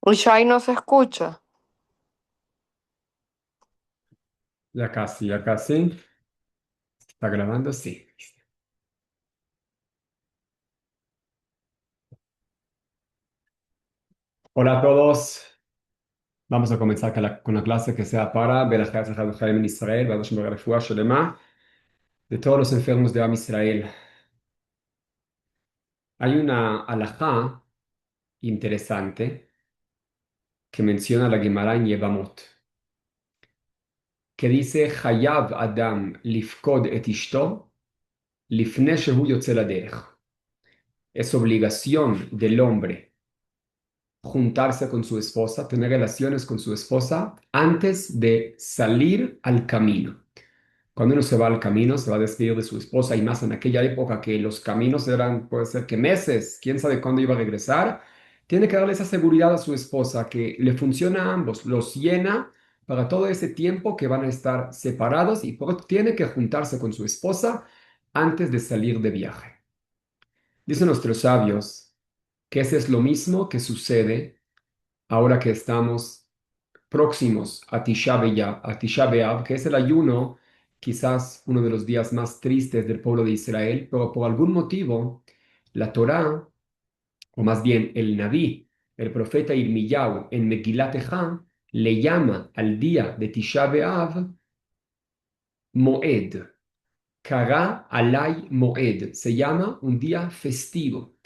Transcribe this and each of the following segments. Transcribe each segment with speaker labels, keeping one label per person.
Speaker 1: Ushai no se escucha.
Speaker 2: Ya casi, ya casi. ¿Está grabando? Sí. Hola a todos. Vamos a comenzar con la clase que sea para Berajat Chaim en Israel, Baruch Refuah Shelema, de todos los enfermos de Am Israel. Hay una alajá interesante que menciona la Gemara en Yevamot, que dice: Hayav Adam lifkod et ishto lifne shehu yotze laderech. Es obligación del hombre juntarse con su esposa, tener relaciones con su esposa antes de salir al camino. Cuando uno se va al camino, se va a despedir de su esposa y más en aquella época que los caminos eran, puede ser que meses, quién sabe cuándo iba a regresar, tiene que darle esa seguridad a su esposa que le funciona a ambos, los llena para todo ese tiempo que van a estar separados y tiene que juntarse con su esposa antes de salir de viaje. Dicen nuestros sabios que ese es lo mismo que sucede ahora que estamos próximos a Tisha B'Av, que es el ayuno, quizás uno de los días más tristes del pueblo de Israel, pero por algún motivo la Torá, o más bien el Naví, el profeta Irmiyahu en Megilat Ejá, le llama al día de Tisha B'Av Moed, Kara Alay Moed, se llama un día festivo.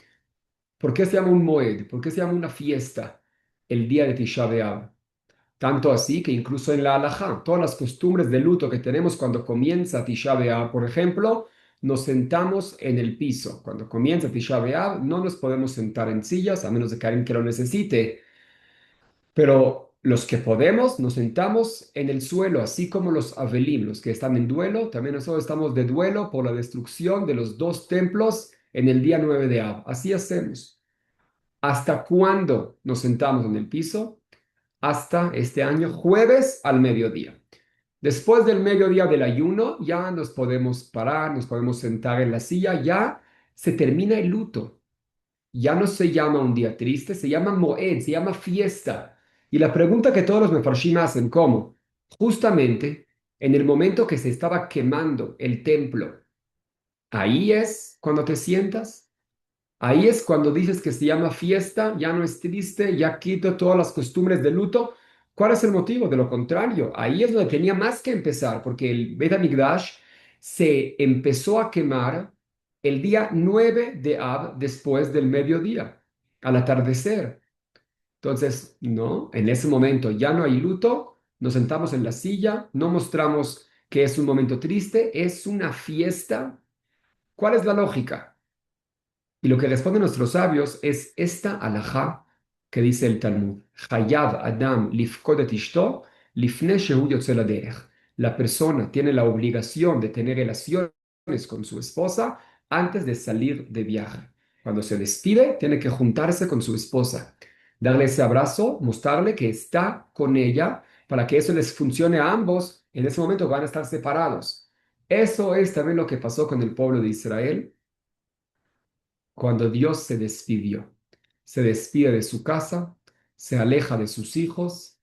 Speaker 2: ¿Por qué se llama un Moed? ¿Por qué se llama una fiesta el día de Tisha B'Av? Tanto así que incluso en la halajá, todas las costumbres de luto que tenemos cuando comienza Tisha B'Av, por ejemplo, nos sentamos en el piso. Cuando comienza Tisha B'Av, no nos podemos sentar en sillas, a menos de que alguien que lo necesite. Pero los que podemos, nos sentamos en el suelo, así como los Avelim, los que están en duelo. También nosotros estamos de duelo por la destrucción de los dos templos en el día 9 de Av. Así hacemos. ¿Hasta cuándo nos sentamos en el piso? Hasta este año, jueves al mediodía. Después del mediodía del ayuno, ya nos podemos parar, nos podemos sentar en la silla, ya se termina el luto. Ya no se llama un día triste, se llama Moed, se llama fiesta. Y la pregunta que todos los mefarshim hacen, ¿cómo? Justamente en el momento que se estaba quemando el templo, ahí es cuando te sientas. Ahí es cuando dices que se llama fiesta, ya no es triste, ya quito todas las costumbres de luto. ¿Cuál es el motivo? De lo contrario, ahí es donde tenía más que empezar, porque el Bet HaMikdash se empezó a quemar el día 9 de Ab después del mediodía, al atardecer. Entonces, no, en ese momento ya no hay luto, nos sentamos en la silla, no mostramos que es un momento triste, es una fiesta. ¿Cuál es la lógica? Y lo que responden nuestros sabios es esta alajá que dice el Talmud. Hayav Adam lifkod et ishto lifne shehu yotze laderech. La persona tiene la obligación de tener relaciones con su esposa antes de salir de viaje. Cuando se despide, tiene que juntarse con su esposa, darle ese abrazo, mostrarle que está con ella para que eso les funcione a ambos. En ese momento van a estar separados. Eso es también lo que pasó con el pueblo de Israel cuando Dios se despidió. Se despide de su casa, se aleja de sus hijos.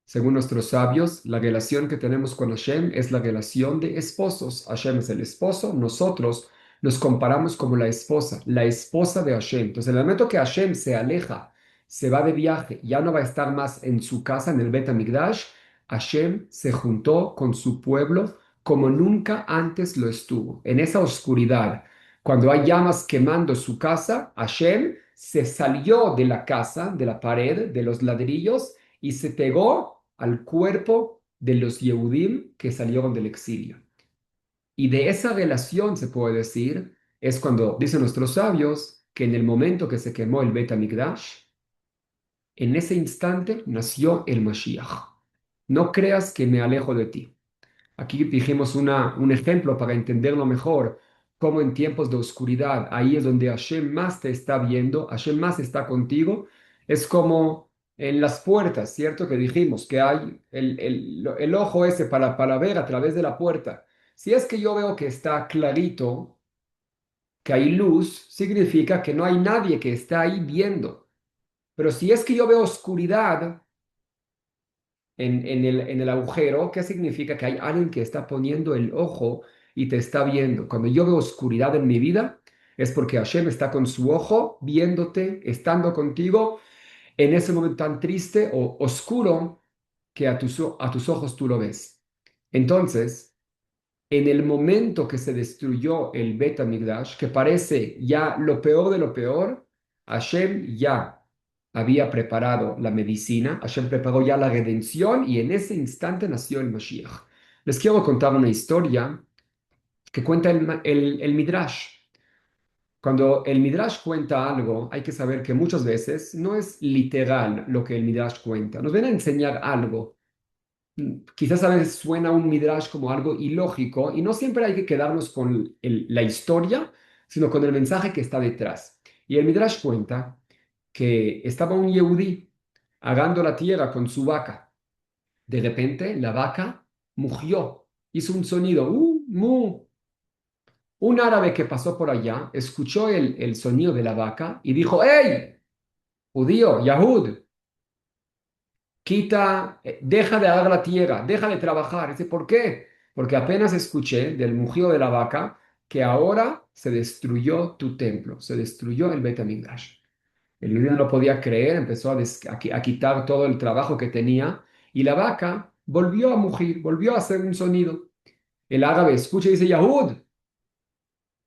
Speaker 2: Según nuestros sabios, la relación que tenemos con Hashem es la relación de esposos. Hashem es el esposo, nosotros nos comparamos como la esposa de Hashem. Entonces, en el momento que Hashem se aleja, se va de viaje, ya no va a estar más en su casa, en el Bet HaMikdash, Hashem se juntó con su pueblo como nunca antes lo estuvo. En esa oscuridad, cuando hay llamas quemando su casa, Hashem se salió de la casa, de la pared, de los ladrillos y se pegó al cuerpo de los Yehudim que salieron del exilio. Y de esa relación se puede decir, es cuando dicen nuestros sabios que en el momento que se quemó el Bet HaMikdash, en ese instante nació el Mashiach. No creas que me alejo de ti. Aquí dijimos un ejemplo para entenderlo mejor, cómo en tiempos de oscuridad, ahí es donde Hashem más te está viendo, Hashem más está contigo. Es como en las puertas, ¿cierto? Que dijimos que hay el ojo ese para ver a través de la puerta. Si es que yo veo que está clarito, que hay luz, significa que no hay nadie que está ahí viendo. Pero si es que yo veo oscuridad en el agujero, ¿qué significa? Que hay alguien que está poniendo el ojo y te está viendo. Cuando yo veo oscuridad en mi vida, es porque Hashem está con su ojo viéndote, estando contigo en ese momento tan triste o oscuro que a tus ojos tú lo ves. Entonces, en el momento que se destruyó el Bet HaMikdash, que parece ya lo peor de lo peor, Hashem ya había preparado la medicina, Hashem preparó ya la redención y en ese instante nació el Mashiach. Les quiero contar una historia que cuenta el Midrash. Cuando el Midrash cuenta algo, hay que saber que muchas veces no es literal lo que el Midrash cuenta. Nos viene a enseñar algo. Quizás a veces suena un Midrash como algo ilógico y no siempre hay que quedarnos con la historia, sino con el mensaje que está detrás. Y el Midrash cuenta que estaba un Yehudí arando la tierra con su vaca. De repente la vaca mugió, hizo un sonido, mu. Un árabe que pasó por allá escuchó el sonido de la vaca y dijo, ¡Hey! Judío, Yahud, deja de arar la tierra, deja de trabajar. Dice, ¿por qué? Porque apenas escuché del mugido de la vaca que ahora se destruyó tu templo, se destruyó el Bet HaMikdash. El judío no lo podía creer, empezó a quitar todo el trabajo que tenía y la vaca volvió a mugir, volvió a hacer un sonido. El árabe escucha y dice, Yahud,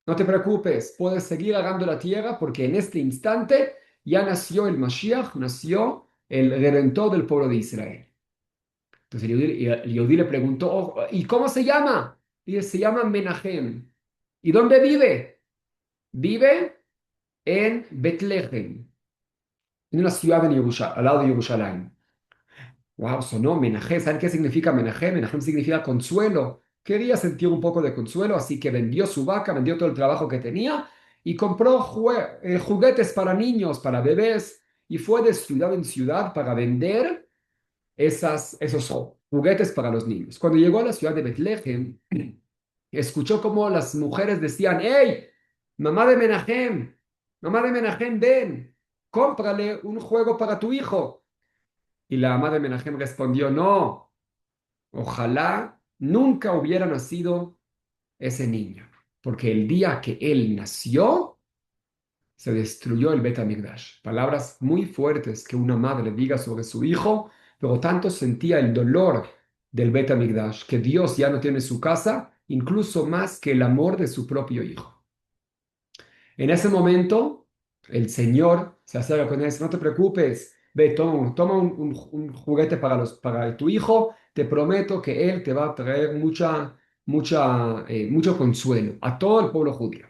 Speaker 2: no te preocupes, puedes seguir arando la tierra porque en este instante ya nació el Mashiach, nació el Redentor del pueblo de Israel. Entonces el Yehudí le preguntó, "Oh, ¿y cómo se llama?" Dice, se llama Menahem. ¿Y dónde vive? Vive en Betlehem, en una ciudad en al lado de Jerusalén. Wow, sonó Menahem. ¿Saben qué significa Menahem? Menahem significa consuelo. Quería sentir un poco de consuelo, así que vendió su vaca, vendió todo el trabajo que tenía y compró juguetes para niños, para bebés, y fue de ciudad en ciudad para vender esos juguetes para los niños. Cuando llegó a la ciudad de Betlehem, escuchó como las mujeres decían, ¡Hey, mamá de Menahem, ven, cómprale un juego para tu hijo! Y la mamá de Menahem respondió, no, ojalá nunca hubiera nacido ese niño, porque el día que él nació, se destruyó el Bet HaMikdash. Palabras muy fuertes que una madre diga sobre su hijo, pero tanto sentía el dolor del Bet HaMikdash, que Dios ya no tiene su casa, incluso más que el amor de su propio hijo. En ese momento, el Señor se acerca con él y dice, no te preocupes, ve, toma un juguete para tu hijo, te prometo que él te va a traer mucho consuelo a todo el pueblo judío.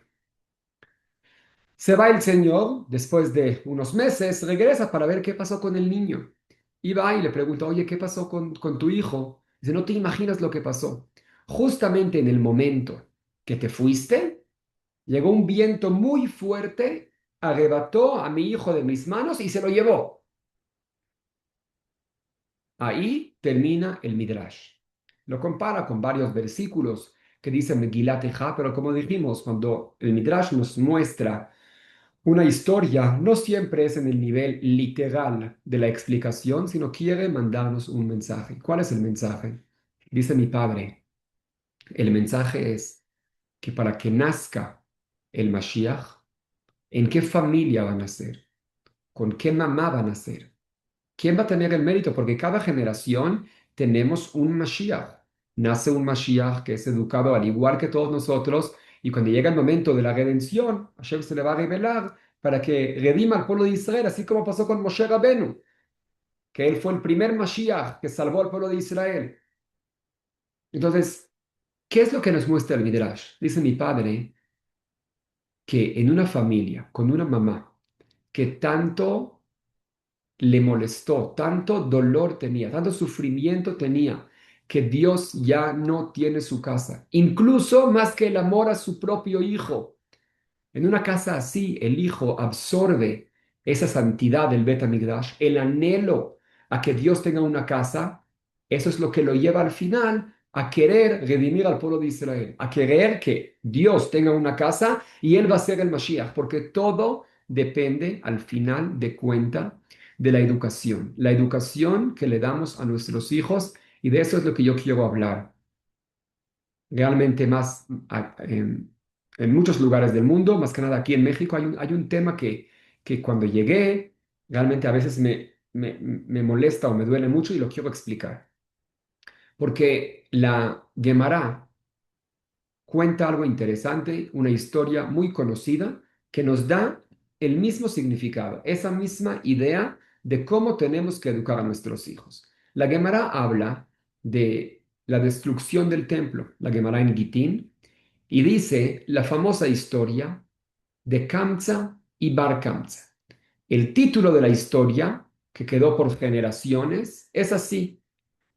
Speaker 2: Se va el señor, después de unos meses, regresa para ver qué pasó con el niño. Y va y le pregunta, oye, ¿qué pasó con tu hijo? Dice, no te imaginas lo que pasó. Justamente en el momento que te fuiste, llegó un viento muy fuerte, arrebató a mi hijo de mis manos y se lo llevó. Ahí termina el Midrash. Lo compara con varios versículos que dicen Megilat Eja, pero como dijimos, cuando el Midrash nos muestra una historia no siempre es en el nivel literal de la explicación, sino quiere mandarnos un mensaje. ¿Cuál es el mensaje? Dice mi padre, el mensaje es que para que nazca el Mashiach, ¿en qué familia va a nacer? ¿Con qué mamá va a nacer? ¿Quién va a tener el mérito? Porque cada generación tenemos un Mashiach. Nace un Mashiach que es educado al igual que todos nosotros y cuando llega el momento de la redención, Hashem se le va a revelar para que redima al pueblo de Israel, así como pasó con Moshe Rabenu, que él fue el primer Mashiach que salvó al pueblo de Israel. Entonces, ¿qué es lo que nos muestra el Midrash? Dice mi padre que en una familia con una mamá que tanto le molestó, tanto dolor tenía, tanto sufrimiento tenía, que Dios ya no tiene su casa, incluso más que el amor a su propio hijo. En una casa así, el hijo absorbe esa santidad del Bet HaMikdash, el anhelo a que Dios tenga una casa, eso es lo que lo lleva al final a querer redimir al pueblo de Israel, a querer que Dios tenga una casa y él va a ser el Mashiach, porque todo depende al final de cuenta de la educación que le damos a nuestros hijos, y de eso es lo que yo quiero hablar. Realmente más en muchos lugares del mundo, más que nada aquí en México, hay un tema que cuando llegué, realmente a veces me molesta o me duele mucho y lo quiero explicar. Porque la Gemara cuenta algo interesante, una historia muy conocida que nos da el mismo significado, esa misma idea de cómo tenemos que educar a nuestros hijos. La Gemara habla de la destrucción del templo, la Gemara en Gitín, y dice la famosa historia de Kamsa y Bar Kamsa. El título de la historia, que quedó por generaciones, es así: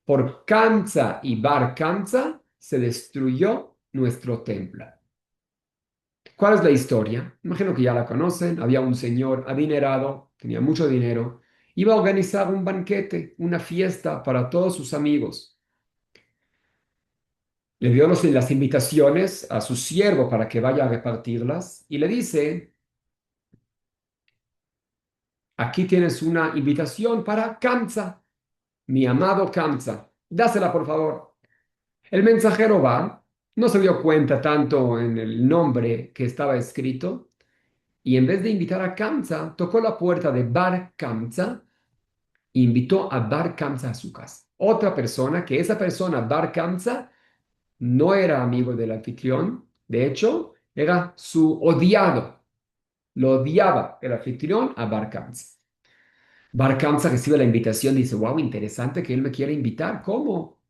Speaker 2: por Kamsa y Bar Kamsa se destruyó nuestro templo. ¿Cuál es la historia? Imagino que ya la conocen. Había un señor adinerado, tenía mucho dinero, iba a organizar un banquete, una fiesta para todos sus amigos. Le dio las invitaciones a su siervo para que vaya a repartirlas y le dice: aquí tienes una invitación para Kamsa, mi amado Kamsa, dásela por favor. El mensajero va, no se dio cuenta tanto en el nombre que estaba escrito, y en vez de invitar a Kamsa, tocó la puerta de Bar Kamsa e invitó a Bar Kamsa a su casa. Otra persona, que esa persona, Bar Kamsa, no era amigo del anfitrión, de hecho, era su odiado. Lo odiaba el anfitrión a Bar Kamsa. Bar Kamsa recibe la invitación y dice: wow, interesante que él me quiere invitar. ¿Cómo?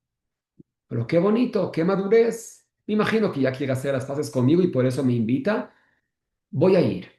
Speaker 2: Pero qué bonito, qué madurez. Me imagino que ya quiere hacer las paces conmigo y por eso me invita. Voy a ir.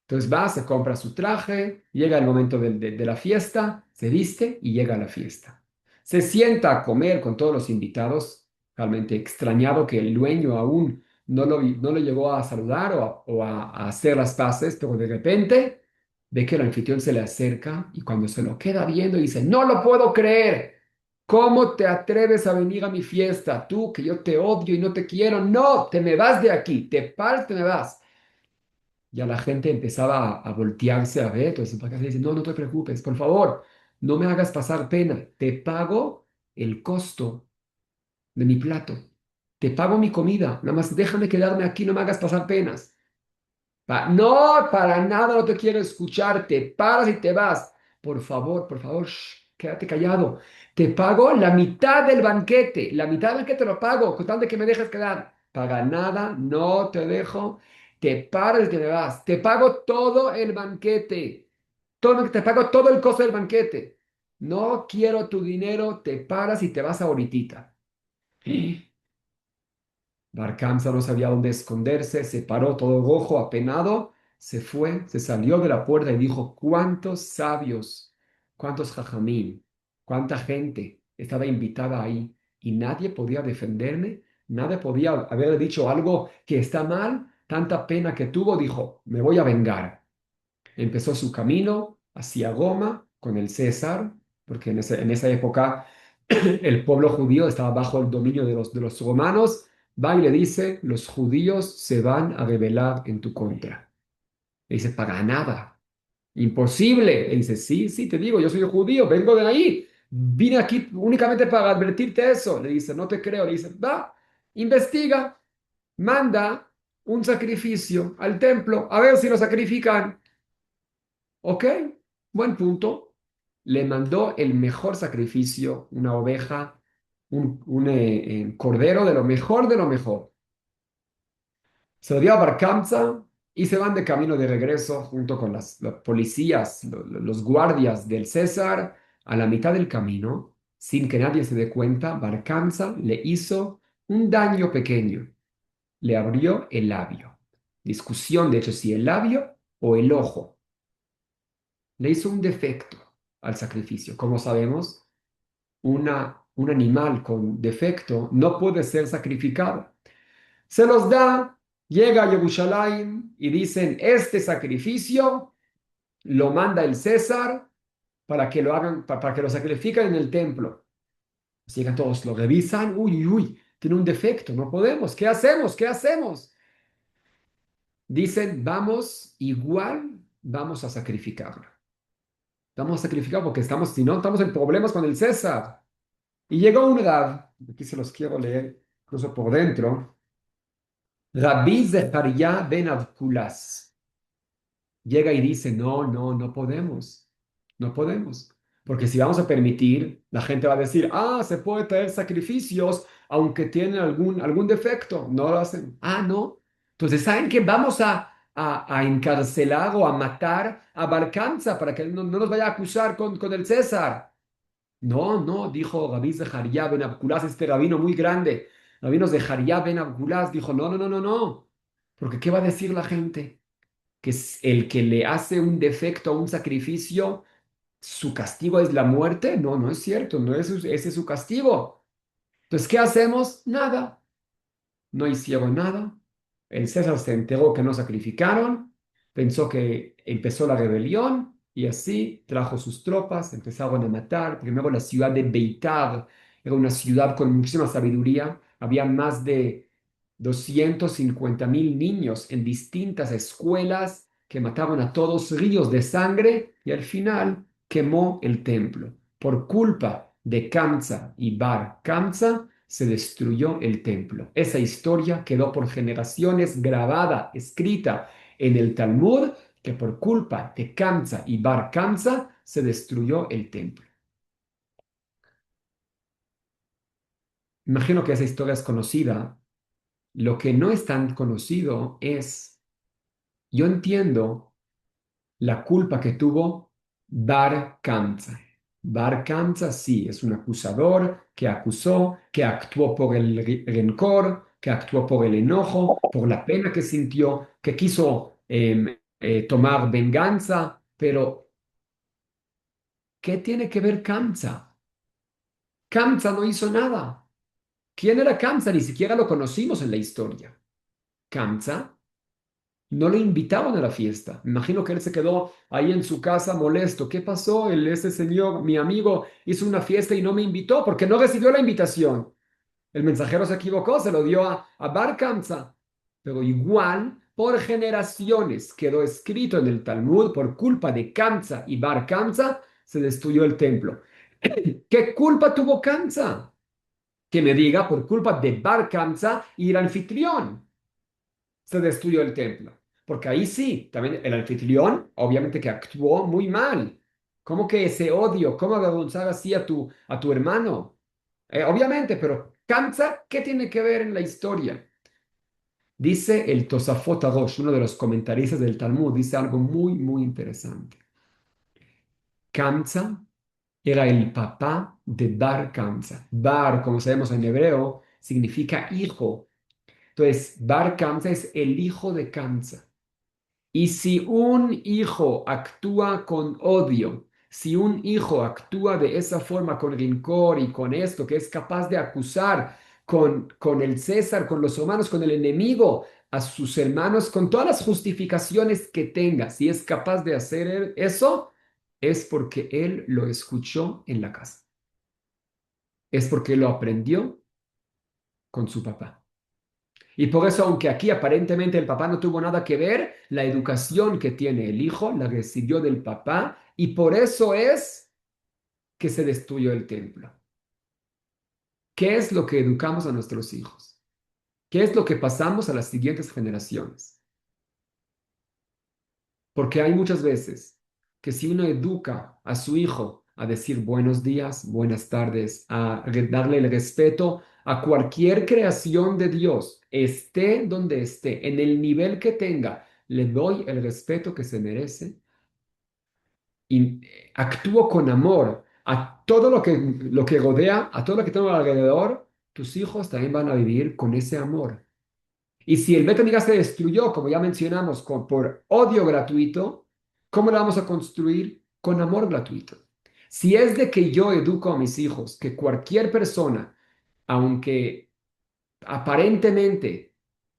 Speaker 2: Entonces va, se compra su traje, llega el momento de la fiesta, se viste y llega a la fiesta. Se sienta a comer con todos los invitados, realmente extrañado que el dueño aún no lo llegó a saludar o a hacer las paces, pero de repente ve que el anfitrión se le acerca y cuando se lo queda viendo dice: no lo puedo creer. ¿Cómo te atreves a venir a mi fiesta? Tú, que yo te odio y no te quiero. No, te me vas de aquí, te paras, te me vas. Ya la gente empezaba a voltearse a ver, entonces para acá le dice: no, no te preocupes, por favor, no me hagas pasar pena, te pago el costo de mi plato, te pago mi comida, nada más déjame quedarme aquí, no me hagas pasar penas. No, para nada no te quiero escuchar, te paras y te vas. Por favor, quédate callado. Te pago la mitad del banquete, la mitad del banquete lo pago, con tal de que me dejes quedar. Para nada, no te dejo. Te paras y te vas. Te pago todo el banquete. Te pago todo el costo del banquete. No quiero tu dinero, te paras y te vas ahorita. Barcamsa no sabía dónde esconderse, se paró todo rojo, apenado, se fue, se salió de la puerta y dijo: ¿cuántos sabios, cuántos jajamín, cuánta gente estaba invitada ahí? Y nadie podía defenderme, nadie podía haber dicho algo que está mal, tanta pena que tuvo, dijo: me voy a vengar. Empezó su camino hacia Roma con el César, porque en esa época el pueblo judío estaba bajo el dominio de los romanos. Va y le dice: los judíos se van a rebelar en tu contra. Le dice: para nada, imposible. Le dice: sí, sí, te digo, yo soy judío, vengo de ahí, vine aquí únicamente para advertirte eso. Le dice: no te creo. Le dice: va, investiga, manda un sacrificio al templo, a ver si lo sacrifican. Ok, buen punto. Le mandó el mejor sacrificio, una oveja, un cordero de lo mejor de lo mejor. Se lo dio a Barcamsa y se van de camino de regreso junto con las policías, los guardias del César. A la mitad del camino, sin que nadie se dé cuenta, Barcamsa le hizo un daño pequeño. Le abrió el labio. Discusión, de hecho, si el labio o el ojo. Le hizo un defecto al sacrificio. Como sabemos, un animal con defecto no puede ser sacrificado. Se los da, llega a Jerusalén y dicen: este sacrificio lo manda el César para que lo hagan, para que lo sacrifiquen en el templo. Llegan todos, lo revisan: uy, uy, tiene un defecto, no podemos, ¿qué hacemos? ¿Qué hacemos? Dicen: vamos, igual vamos a sacrificarlo. Vamos a sacrificar porque estamos, si no, estamos en problemas con el César. Y llegó un Rab, aquí se los quiero leer, incluso por dentro. Rabbi Zecharia ben Avkulas. Llega y dice, no, no, no podemos, no podemos. Porque si vamos a permitir, la gente va a decir, ah, se puede traer sacrificios aunque tienen algún defecto. No lo hacen. Ah, no. Entonces, ¿saben qué? Vamos a encarcelar o a matar a Barcanza para que no nos vaya a acusar con el César. No, no, dijo Rabí Zeharia ben Abculás, este rabino muy grande. Rabino Zeharia ben Abculás dijo, no, no, no, no, no. Porque ¿qué va a decir la gente? Que es el que le hace un defecto a un sacrificio, su castigo es la muerte. No, no es cierto, no es, ese es su castigo. Entonces, ¿qué hacemos? Nada. No hicieron nada. El César se enteró que no sacrificaron, pensó que empezó la rebelión y así trajo sus tropas, empezaron a matar. Primero la ciudad de Beitar era una ciudad con muchísima sabiduría, había más de 250.000 niños en distintas escuelas que mataron a todos, ríos de sangre y al final quemó el templo. Por culpa de Kamsa y Bar Kamsa, se destruyó el templo. Esa historia quedó por generaciones grabada, escrita en el Talmud, que por culpa de Kamsa y Bar Kamsa se destruyó el templo. Imagino que esa historia es conocida. Lo que no es tan conocido es, yo entiendo la culpa que tuvo Bar Kamsa. Bar Kamsa sí, es un acusador que acusó, que actuó por el rencor, que actuó por el enojo, por la pena que sintió, que quiso tomar venganza, pero ¿qué tiene que ver Kamsa? Kamsa no hizo nada. ¿Quién era Kamsa? Ni siquiera lo conocimos en la historia. Kamsa no lo invitaban a la fiesta. Me imagino que él se quedó ahí en su casa molesto. ¿Qué pasó? Ese señor, mi amigo, hizo una fiesta y no me invitó porque no recibió la invitación. El mensajero se equivocó, se lo dio a Bar Kamsa. Pero igual, por generaciones, quedó escrito en el Talmud, por culpa de Kamsa y Bar Kamsa, se destruyó el templo. ¿Qué culpa tuvo Kamsa? Que me diga, por culpa de Bar Kamsa y el anfitrión se destruyó el templo. Porque ahí sí, también el anfitrión, obviamente que actuó muy mal. ¿Cómo que ese odio? ¿Cómo avergonzar así a tu hermano? Obviamente, pero Kamsa, ¿qué tiene que ver en la historia? Dice el Tosafot Arosh, uno de los comentaristas del Talmud, dice algo muy, muy interesante. Kamsa era el papá de Bar Kamsa. Bar, como sabemos en hebreo, significa hijo. Entonces, Bar Kamsa es el hijo de Kamsa. Y si un hijo actúa con odio, si un hijo actúa de esa forma con rencor y con esto, que es capaz de acusar con el César, con los romanos, con el enemigo, a sus hermanos, con todas las justificaciones que tenga, si es capaz de hacer eso, es porque él lo escuchó en la casa. Es porque lo aprendió con su papá. Y por eso, aunque aquí aparentemente el papá no tuvo nada que ver, la educación que tiene el hijo la recibió del papá y por eso es que se destruyó el templo. ¿Qué es lo que educamos a nuestros hijos? ¿Qué es lo que pasamos a las siguientes generaciones? Porque hay muchas veces que si uno educa a su hijo a decir buenos días, buenas tardes, a darle el respeto a cualquier creación de Dios, esté donde esté, en el nivel que tenga, le doy el respeto que se merece y actúo con amor a todo lo que rodea, a todo lo que tengo alrededor, tus hijos también van a vivir con ese amor. Y si el Beta Midrash se destruyó, como ya mencionamos, por odio gratuito, ¿cómo lo vamos a construir? Con amor gratuito. Si es de que yo educo a mis hijos, que cualquier persona, aunque aparentemente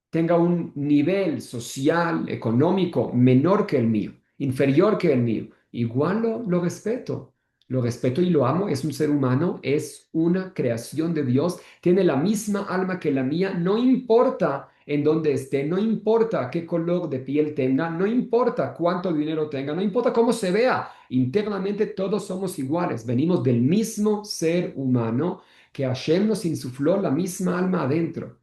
Speaker 2: tenga un nivel social, económico menor que el mío, inferior que el mío, igual lo respeto. Lo respeto y lo amo, es un ser humano, es una creación de Dios, tiene la misma alma que la mía, no importa en donde esté, no importa qué color de piel tenga, no importa cuánto dinero tenga, no importa cómo se vea, internamente todos somos iguales, venimos del mismo ser humano que Hashem nos insufló la misma alma adentro.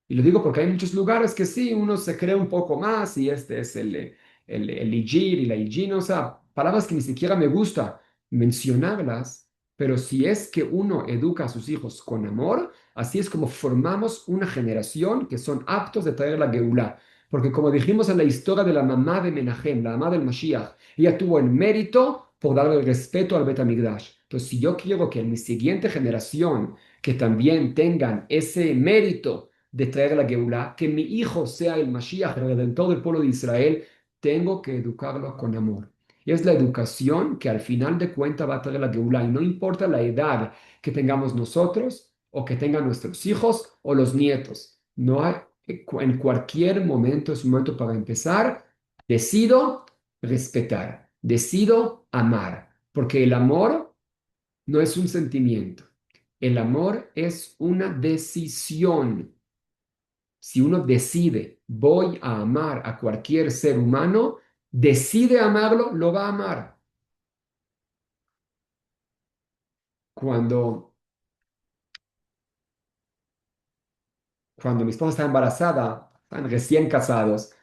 Speaker 2: Y lo digo porque hay muchos lugares que sí, uno se cree un poco más y este es el Ijir y la Ijin, o sea, palabras que ni siquiera me gusta mencionarlas, pero si es que uno educa a sus hijos con amor, así es como formamos una generación que son aptos de traer la Geulá. Porque como dijimos en la historia de la mamá de Menahem, la mamá del Mashiach, ella tuvo el mérito por darle el respeto al Bet HaMikdash. Entonces, si yo quiero que en mi siguiente generación, que también tengan ese mérito, de traer la Geulá, que mi hijo sea el Mashiach, el redentor del pueblo de Israel, tengo que educarlo con amor. Y es la educación que al final de cuentas va a traer la Geulá. Y no importa la edad que tengamos nosotros o que tengan nuestros hijos o los nietos. No hay, en cualquier momento es un momento para empezar. Decido respetar, decido amar, porque el amor no es un sentimiento. El amor es una decisión. Si uno decide, voy a amar a cualquier ser humano, decide amarlo, lo va a amar. Cuando, cuando mi esposa estaba embarazada, estaban recién casados,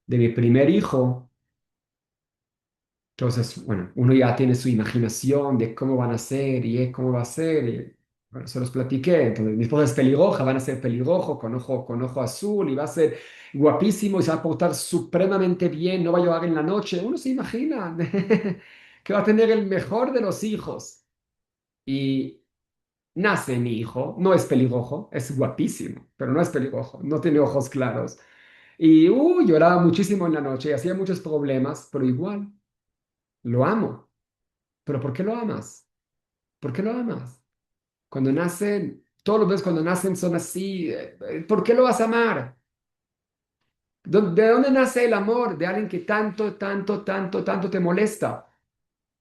Speaker 2: de mi primer hijo, entonces, bueno, uno ya tiene su imaginación de cómo van a ser y cómo va a ser. Y, bueno, se los platiqué. Entonces, mi esposa es pelirroja, van a ser pelirrojo con ojo azul y va a ser guapísimo y se va a portar supremamente bien, no va a llorar en la noche. Uno se imagina que va a tener el mejor de los hijos. Y nace mi hijo, no es pelirrojo, es guapísimo, pero no es pelirrojo, no tiene ojos claros. Y lloraba muchísimo en la noche y hacía muchos problemas, pero igual, lo amo. ¿Pero por qué lo amas? ¿Por qué lo amas? Cuando nacen, todos los bebés cuando nacen son así. ¿Por qué lo vas a amar? ¿De dónde nace el amor? De alguien que tanto, tanto, tanto, tanto te molesta.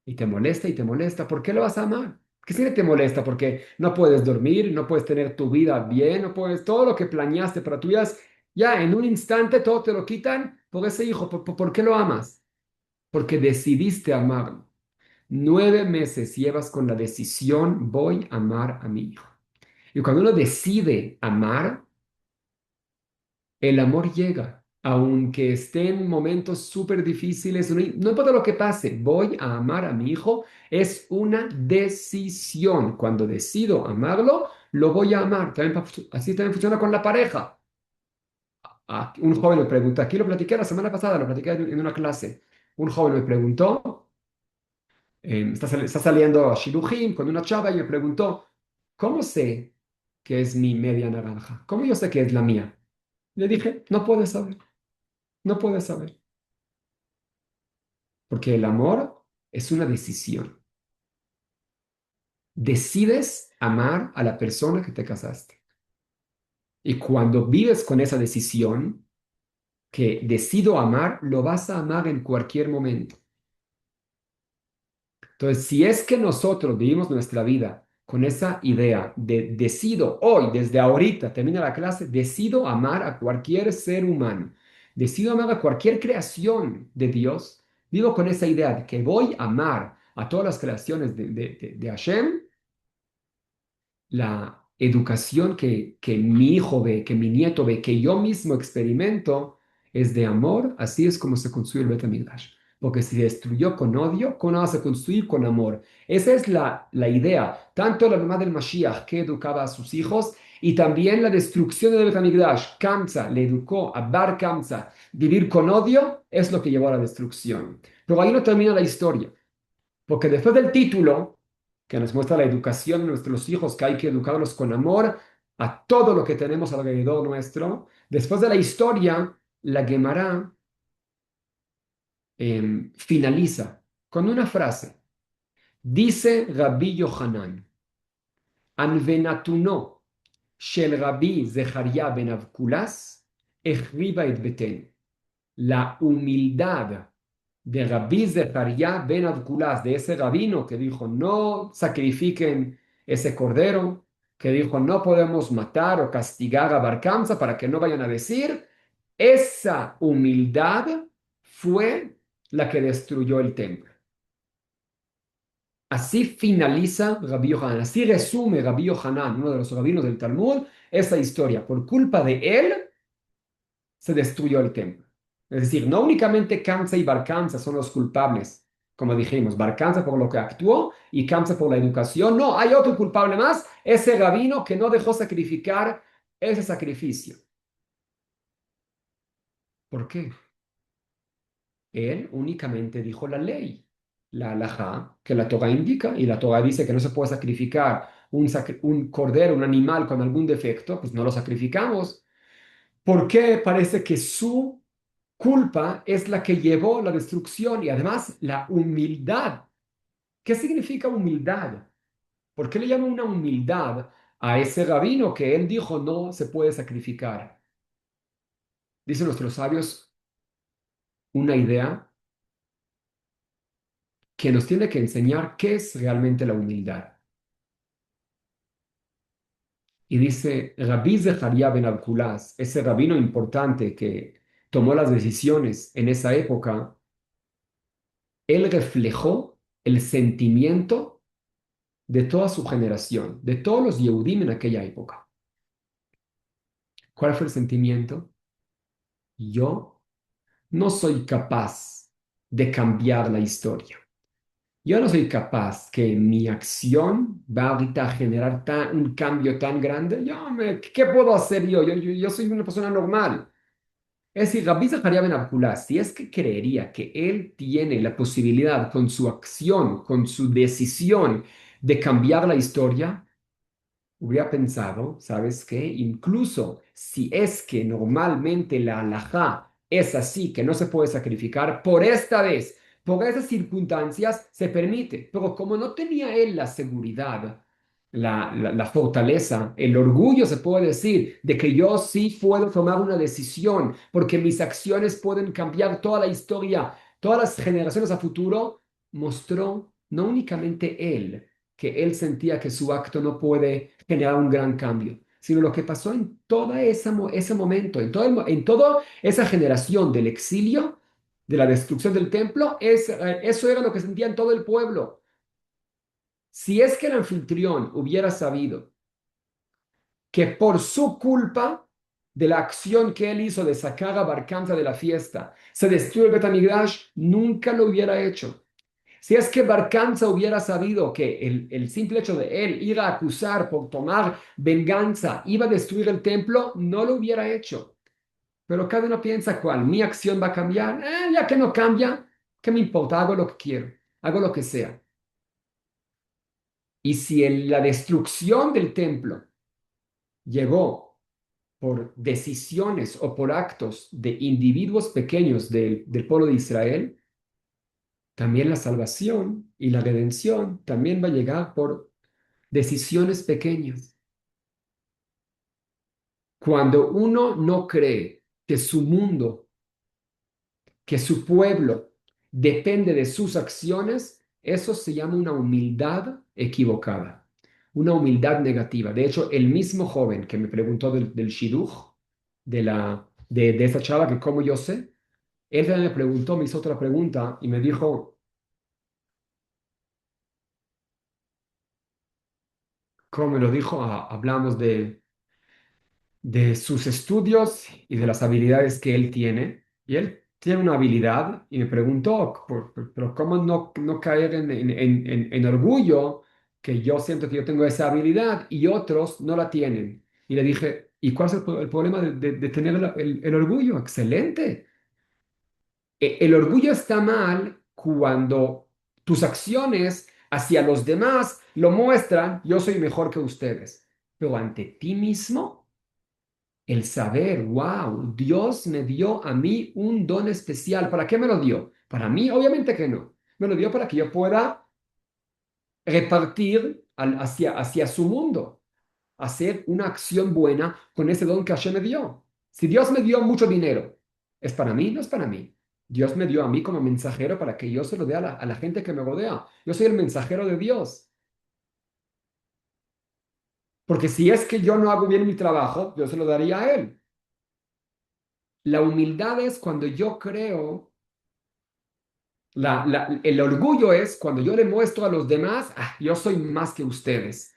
Speaker 2: Y te molesta y te molesta. ¿Por qué lo vas a amar? ¿Qué si te molesta? Porque no puedes dormir, no puedes tener tu vida bien, no puedes, todo lo que planeaste para tu vida, ya en un instante todo te lo quitan por ese hijo. ¿Por qué lo amas? Porque decidiste amarlo. 9 meses llevas con la decisión, voy a amar a mi hijo. Y cuando uno decide amar, el amor llega. Aunque esté en momentos súper difíciles, no importa lo que pase, voy a amar a mi hijo. Es una decisión. Cuando decido amarlo, lo voy a amar. Así también funciona con la pareja. Un joven me preguntó, aquí lo platiqué la semana pasada, lo platiqué en una clase. Un joven me preguntó, está saliendo a Shidujim con una chava y me preguntó, ¿cómo sé que es mi media naranja? ¿Cómo yo sé que es la mía? Le dije, no puedes saber, no puedes saber, porque el amor es una decisión. Decides amar a la persona que te casaste. Y cuando vives con esa decisión, que decido amar, lo vas a amar en cualquier momento. Entonces, si es que nosotros vivimos nuestra vida con esa idea de decido hoy, desde ahorita, termina la clase, decido amar a cualquier ser humano, decido amar a cualquier creación de Dios, vivo con esa idea de que voy a amar a todas las creaciones de Hashem, la educación que mi hijo ve, que mi nieto ve, que yo mismo experimento, es de amor. Así es como se construye el Bet HaMikdash. Porque si se destruyó con odio, ¿cómo vas a construir con amor? Esa es la idea. Tanto la mamá del Mashiach que educaba a sus hijos y también la destrucción del Bet HaMikdash. Kamsa le educó a Bar Kamsa. Vivir con odio es lo que llevó a la destrucción. Pero ahí no termina la historia. Porque después del título, que nos muestra la educación de nuestros hijos, que hay que educarlos con amor a todo lo que tenemos alrededor nuestro, después de la historia, la Gemara finaliza con una frase. Dice Rabbi Yohanan, Anvenatuno shel Rabbi Zecharia ben Avkulas, echriba et beten. La humildad de Rabbi Zecharia ben Abkulas, de ese rabino que dijo, no sacrifiquen ese cordero, que dijo, no podemos matar o castigar a Bar Kamsa para que no vayan a decir, esa humildad fue la que destruyó el templo. Así finaliza Rabbi Yohanan, así resume Rabbi Yohanan, uno de los rabinos del Talmud, esa historia. Por culpa de él se destruyó el templo. Es decir, no únicamente Kamsa y Bar Kamsa son los culpables, como dijimos, Bar Kamsa por lo que actuó y Kamsa por la educación. No, hay otro culpable más, ese rabino que no dejó sacrificar ese sacrificio. ¿Por qué? Él únicamente dijo la ley, la halajá, que la Torah indica, y la Torah dice que no se puede sacrificar un cordero, un animal con algún defecto, pues no lo sacrificamos. ¿Por qué parece que su culpa es la que llevó la destrucción y además la humildad? ¿Qué significa humildad? ¿Por qué le llama una humildad a ese rabino que él dijo no se puede sacrificar? Dicen nuestros sabios una idea que nos tiene que enseñar qué es realmente la humildad. Y dice Rabbi Zeharia ben Abkulaz, ese rabino importante que tomó las decisiones en esa época, él reflejó el sentimiento de toda su generación, de todos los Yehudim en aquella época. ¿Cuál fue el sentimiento? Yo no soy capaz de cambiar la historia. Yo no soy capaz que mi acción va ahorita a generar un cambio tan grande. ¿Qué puedo hacer yo? Yo soy una persona normal. Es decir, Rabbi Zaharia ben Abdullah, si es que creería que él tiene la posibilidad con su acción, con su decisión de cambiar la historia, hubiera pensado, ¿sabes qué? Incluso si es que normalmente la halajá es así, que no se puede sacrificar, por esta vez, por esas circunstancias, se permite. Pero como no tenía él la seguridad, la fortaleza, el orgullo, se puede decir, de que yo sí puedo tomar una decisión, porque mis acciones pueden cambiar toda la historia, todas las generaciones a futuro, mostró no únicamente él, que él sentía que su acto no puede generar un gran cambio, sino lo que pasó en todo ese momento, en toda esa generación del exilio, de la destrucción del templo, eso era lo que sentía en todo el pueblo. Si es que el anfitrión hubiera sabido que por su culpa de la acción que él hizo de sacar a Barcanta de la fiesta, se destruyó el Betamigdash, nunca lo hubiera hecho. Si es que Barcanza hubiera sabido que el simple hecho de él ir a acusar por tomar venganza iba a destruir el templo, no lo hubiera hecho. Pero cada uno piensa cuál, mi acción va a cambiar. Ya que no cambia, ¿qué me importa? Hago lo que quiero, hago lo que sea. Y si la destrucción del templo llegó por decisiones o por actos de individuos pequeños del pueblo de Israel, también la salvación y la redención también va a llegar por decisiones pequeñas. Cuando uno no cree que su mundo, que su pueblo depende de sus acciones, eso se llama una humildad equivocada, una humildad negativa. De hecho, el mismo joven que me preguntó del shidduch, de esa chava que como yo sé, él también me preguntó, me hizo otra pregunta y me dijo, ¿cómo me lo dijo? Hablamos de sus estudios y de las habilidades que él tiene. Y él tiene una habilidad y me preguntó, pero ¿cómo no caer en orgullo que yo siento que yo tengo esa habilidad y otros no la tienen? Y le dije, ¿y cuál es el problema de tener el orgullo? Excelente. El orgullo está mal cuando tus acciones hacia los demás lo muestran, yo soy mejor que ustedes, pero ante ti mismo el saber, wow, Dios me dio a mí un don especial. ¿Para qué me lo dio? Para mí, obviamente que no. Me lo dio para que yo pueda repartir hacia su mundo, hacer una acción buena con ese don que Hashem me dio. Si Dios me dio mucho dinero, ¿es para mí? No es para mí. Dios me dio a mí como mensajero para que yo se lo dé a la gente que me rodea. Yo soy el mensajero de Dios. Porque si es que yo no hago bien mi trabajo, yo se lo daría a él. La humildad es cuando yo creo, el orgullo es cuando yo le muestro a los demás, "Ah, yo soy más que ustedes.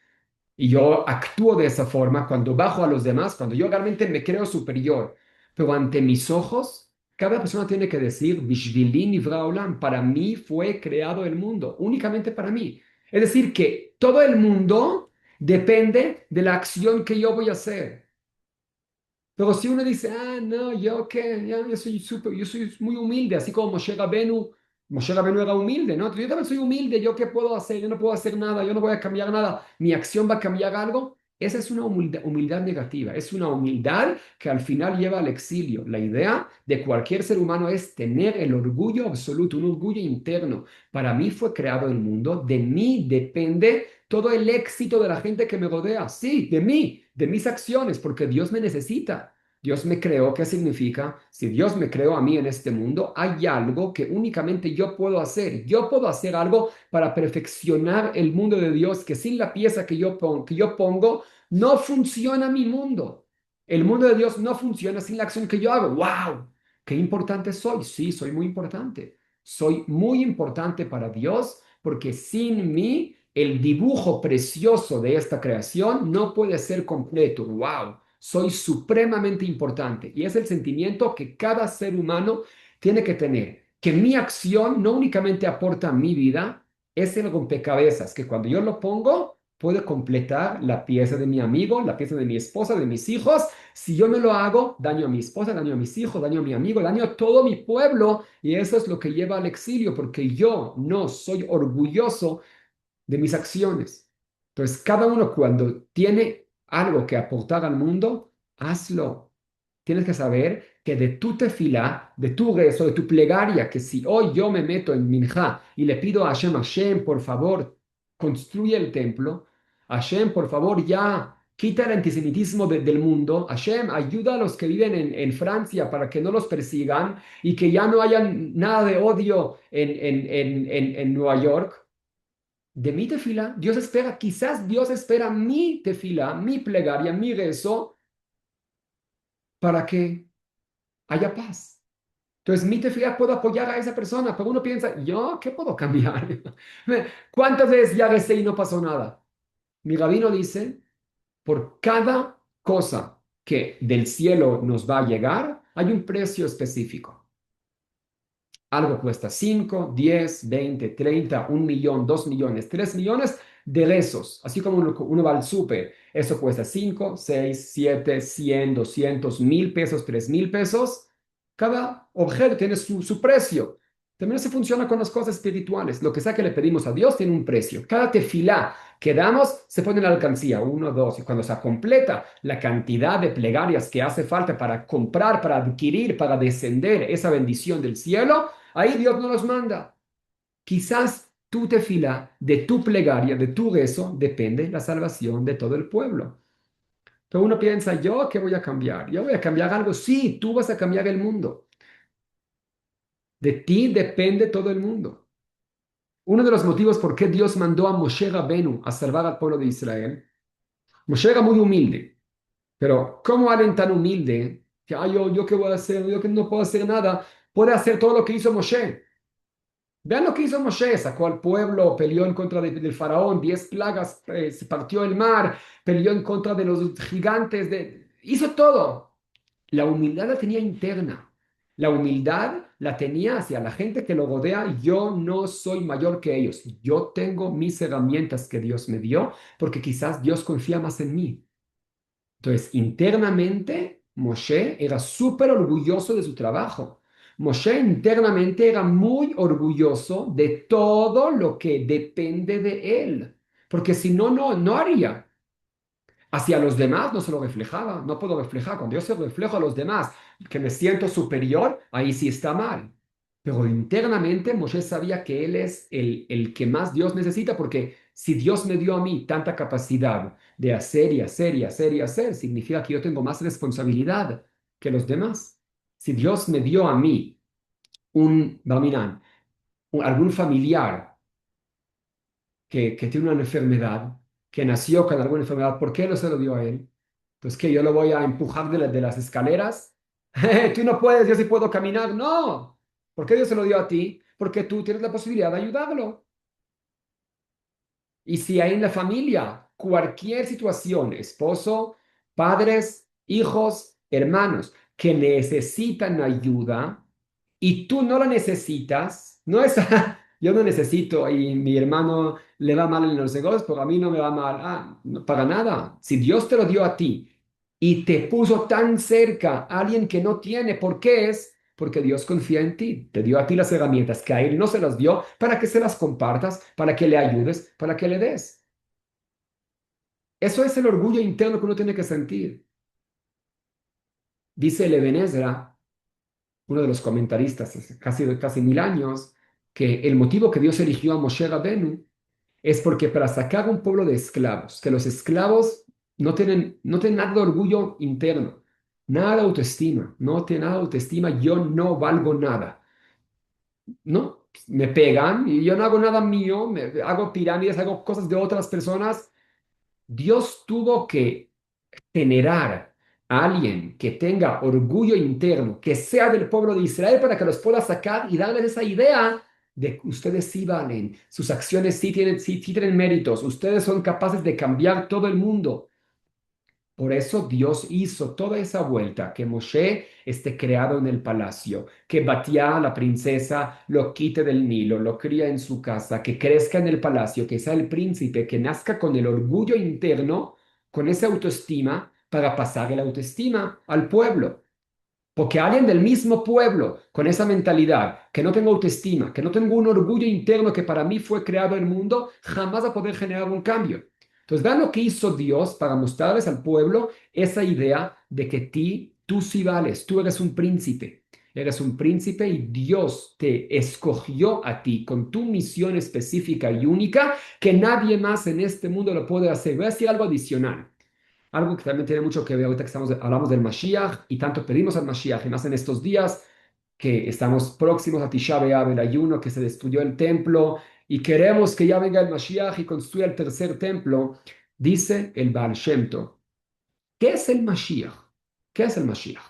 Speaker 2: Y yo actúo de esa forma cuando bajo a los demás, cuando yo realmente me creo superior. Pero ante mis ojos, cada persona tiene que decir, "Bishvili nivra olam", para mí fue creado el mundo, únicamente para mí. Es decir, que todo el mundo depende de la acción que yo voy a hacer. Pero si uno dice, no, yo qué, yo soy yo soy muy humilde, así como Moshe Rabenu era humilde, ¿no? Yo también soy humilde, ¿yo qué puedo hacer? Yo no puedo hacer nada, yo no voy a cambiar nada, mi acción va a cambiar algo. Esa es una humildad negativa, es una humildad que al final lleva al exilio. La idea de cualquier ser humano es tener el orgullo absoluto, un orgullo interno. Para mí fue creado el mundo, de mí depende todo el éxito de la gente que me rodea, sí, de mí, de mis acciones, porque Dios me necesita. Dios me creó, ¿qué significa? Si Dios me creó a mí en este mundo, hay algo que únicamente yo puedo hacer. Yo puedo hacer algo para perfeccionar el mundo de Dios, que sin la pieza que yo pongo, no funciona mi mundo. El mundo de Dios no funciona sin la acción que yo hago. ¡Wow! ¿Qué importante soy? Sí, soy muy importante. Soy muy importante para Dios porque sin mí el dibujo precioso de esta creación no puede ser completo. ¡Wow! Soy supremamente importante. Y es el sentimiento que cada ser humano tiene que tener, que mi acción no únicamente aporta a mi vida, es el rompecabezas, que cuando yo lo pongo, puede completar la pieza de mi amigo, la pieza de mi esposa, de mis hijos. Si yo no lo hago, daño a mi esposa, daño a mis hijos, daño a mi amigo, daño a todo mi pueblo. Y eso es lo que lleva al exilio, porque yo no soy orgulloso de mis acciones. Entonces, cada uno cuando tiene algo que aportar al mundo, hazlo. Tienes que saber que de tu tefilá, de tu rezo, de tu plegaria, que si hoy yo me meto en Minjá y le pido a Hashem, por favor, construye el templo, Hashem, por favor, ya quita el antisemitismo del mundo, Hashem, ayuda a los que viven en Francia para que no los persigan y que ya no haya nada de odio en Nueva York. De mi tefila, Dios espera, quizás Dios espera mi tefila, mi plegaria, mi rezo, para que haya paz. Entonces, mi tefila puedo apoyar a esa persona, pero uno piensa, ¿yo qué puedo cambiar? ¿Cuántas veces ya recé y no pasó nada? Mi rabino dice, por cada cosa que del cielo nos va a llegar, hay un precio específico. Algo cuesta 5, 10, 20, 30, 1 millón, 2 millones, 3 millones de rezos. Así como uno va al súper, eso cuesta 5, 6, 7, 100, 200, 1,000 pesos, 3,000 pesos. Cada objeto tiene su precio. También se funciona con las cosas espirituales. Lo que sea que le pedimos a Dios tiene un precio. Cada tefilá que damos se pone en la alcancía, uno, dos, y cuando se completa la cantidad de plegarias que hace falta para comprar, para adquirir, para descender esa bendición del cielo, ahí Dios no los manda. Quizás tu tefila, de tu plegaria, de tu rezo, depende la salvación de todo el pueblo. Pero uno piensa, ¿yo qué voy a cambiar? ¿Yo voy a cambiar algo? Sí, tú vas a cambiar el mundo. De ti depende todo el mundo. Uno de los motivos por qué Dios mandó a Moshe Rabenu a salvar al pueblo de Israel, Moshe era muy humilde, pero ¿cómo alguien tan humilde que yo qué voy a hacer? Yo que no puedo hacer nada, puede hacer todo lo que hizo Moshe? Vean lo que hizo Moshe, sacó al pueblo, peleó en contra del faraón, 10 plagas, se partió el mar, peleó en contra de los gigantes, hizo todo. La humildad la tenía interna. La humildad la tenía hacia la gente que lo rodea. Yo no soy mayor que ellos. Yo tengo mis herramientas que Dios me dio porque quizás Dios confía más en mí. Entonces, internamente, Moshe era súper orgulloso de su trabajo. Moshe internamente era muy orgulloso de todo lo que depende de él, porque si no, no haría. Hacia los demás no se lo reflejaba, no puedo reflejar. Cuando yo se reflejo a los demás, que me siento superior, ahí sí está mal. Pero internamente Moshe sabía que él es el que más Dios necesita, porque si Dios me dio a mí tanta capacidad de hacer y hacer y hacer y hacer, significa que yo tengo más responsabilidad que los demás. Si Dios me dio a mí Barminan, algún familiar que tiene una enfermedad, que nació con alguna enfermedad, ¿por qué no se lo dio a él? Entonces, ¿qué? ¿Yo lo voy a empujar de las escaleras? Tú no puedes, yo sí puedo caminar. No. ¿Por qué Dios se lo dio a ti? Porque tú tienes la posibilidad de ayudarlo. Y si hay en la familia cualquier situación, esposo, padres, hijos, hermanos, que necesitan ayuda y tú no la necesitas, no es, yo no necesito y mi hermano le va mal en los negocios, pero a mí no me va mal. No, para nada. Si Dios te lo dio a ti y te puso tan cerca a alguien que no tiene, ¿por qué es? Porque Dios confía en ti, te dio a ti las herramientas que a Él no se las dio para que se las compartas, para que le ayudes, para que le des. Eso es el orgullo interno que uno tiene que sentir. Dice el Eben Ezra, uno de los comentaristas hace casi 1000 años, que el motivo que Dios eligió a Moshe Rabenu es porque para sacar un pueblo de esclavos, que los esclavos no tienen nada de orgullo interno, nada de autoestima, no tienen nada de autoestima, yo no valgo nada. No, me pegan y yo no hago nada mío, hago pirámides, hago cosas de otras personas. Dios tuvo que generar a alguien que tenga orgullo interno, que sea del pueblo de Israel para que los pueda sacar y darles esa idea de que ustedes sí valen, sus acciones sí tienen méritos, ustedes son capaces de cambiar todo el mundo. Por eso Dios hizo toda esa vuelta, que Moshe esté creado en el palacio, que Batía, la princesa, lo quite del Nilo, lo cría en su casa, que crezca en el palacio, que sea el príncipe, que nazca con el orgullo interno, con esa autoestima, para pasar la autoestima al pueblo. Porque alguien del mismo pueblo, con esa mentalidad, que no tengo autoestima, que no tengo un orgullo interno que para mí fue creado el mundo, jamás va a poder generar un cambio. Entonces, vean lo que hizo Dios para mostrarles al pueblo esa idea de que tú sí vales, tú eres un príncipe. Eres un príncipe y Dios te escogió a ti con tu misión específica y única que nadie más en este mundo lo puede hacer. Voy a decir algo adicional. Algo que también tiene mucho que ver ahorita que hablamos del Mashiach y tanto pedimos al Mashiach, y más en estos días que estamos próximos a Tisha B'Av, el ayuno, que se destruyó el templo y queremos que ya venga el Mashiach y construya el tercer templo. Dice el Baal Shem Tov, ¿qué es el Mashiach? ¿Qué es el Mashiach?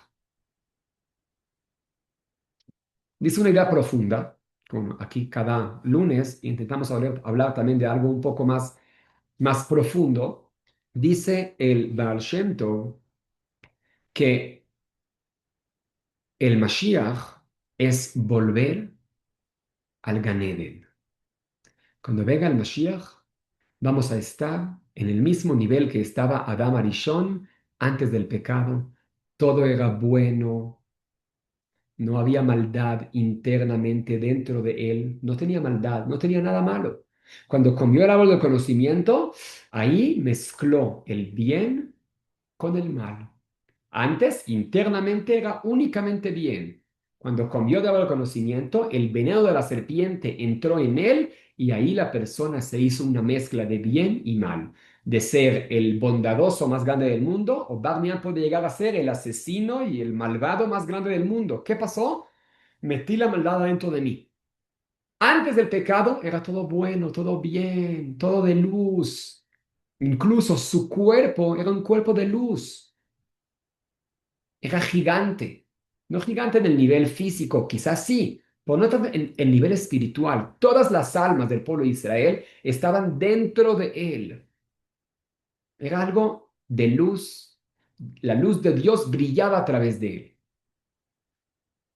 Speaker 2: Dice una idea profunda, como aquí cada lunes intentamos hablar también de algo un poco más profundo. Dice el Baal Shem Tov que el Mashiach es volver al Gan Eden. Cuando venga el Mashiach, vamos a estar en el mismo nivel que estaba Adam Arishon antes del pecado. Todo era bueno, no había maldad internamente dentro de él, no tenía maldad, no tenía nada malo. Cuando comió el árbol del conocimiento, ahí mezcló el bien con el mal. Antes, internamente era únicamente bien. Cuando comió del conocimiento, el veneno de la serpiente entró en él y ahí la persona se hizo una mezcla de bien y mal. De ser el bondadoso más grande del mundo, o Barmian puede llegar a ser el asesino y el malvado más grande del mundo. ¿Qué pasó? Metí la maldad dentro de mí. Antes del pecado era todo bueno, todo bien, todo de luz. Incluso su cuerpo era un cuerpo de luz. Era gigante. No gigante en el nivel físico, quizás sí, pero no tanto en el nivel espiritual. Todas las almas del pueblo de Israel estaban dentro de él. Era algo de luz. La luz de Dios brillaba a través de él.